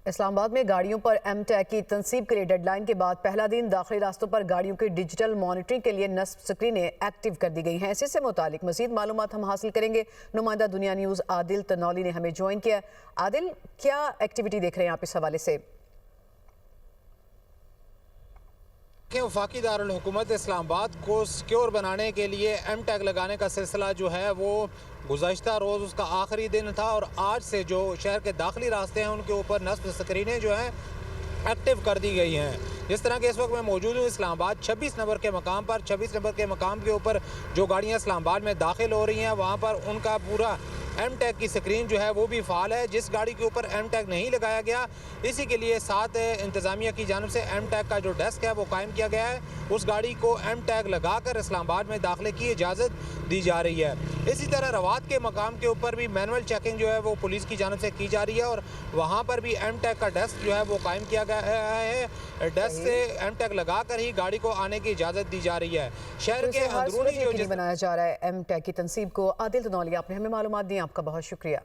इस्लामाबाद में गाड़ियों पर एमटेक की तनसीब के लिए डेडलाइन के बाद पहला दिन दाखिली रास्तों पर गाड़ियों की डिजिटल मॉनिटरिंग के लिए नस्ब स्क्रीनें एक्टिव कर दी गई हैं। इसी से मुतालिक मजीद मालूमात हम हासिल करेंगे। नुमाइंदा दुनिया न्यूज़ आदिल तनौली ने हमें ज्वाइन किया। आदिल, क्या एक्टिविटी देख रहे हैं आप इस हवाले से? वफाकी दारुल हुकूमत इस्लामाबाद को सिक्योर बनाने के लिए एमटेग लगाने का सिलसिला जो है वो गुज़श्ता रोज़ उसका आखिरी दिन था और आज से जो शहर के दाखिली रास्ते हैं उनके ऊपर नस्ब स्क्रीनें जो हैं एक्टिव कर दी गई हैं। जिस तरह के इस वक्त मैं मौजूद हूँ इस्लामाबाद 26 नंबर के मकाम पर। 26 नंबर के मकाम के ऊपर जो गाड़ियाँ इस्लामाबाद में दाखिल हो रही हैं वहाँ पर उनका पूरा एमटेग की स्क्रीन जो है वो भी फ़ाल है। जिस गाड़ी के ऊपर एमटेग नहीं लगाया गया इसी के लिए साथ इंतज़ामिया की जानिब से एमटेग का जो डेस्क है वो कायम किया गया है। उस गाड़ी को एमटेग लगा कर इस्लामाबाद में दाखिले की इजाज़त दी जा रही है। इसी तरह रवात के मकाम के ऊपर भी मैनुअल चेकिंग जो है वो पुलिस की जानिब से की जा रही है और वहाँ पर भी एमटेग का डेस्क जो है वो कायम किया गया है। डेस्क से एमटेग लगा कर ही गाड़ी को आने की इजाज़त दी जा रही है। शहर के अंदरूनी जो बनाया जा रहा है एमटेक की तनसीब को। आदिल तनौली, आपने हमें मालूमात दी, आपका बहुत शुक्रिया।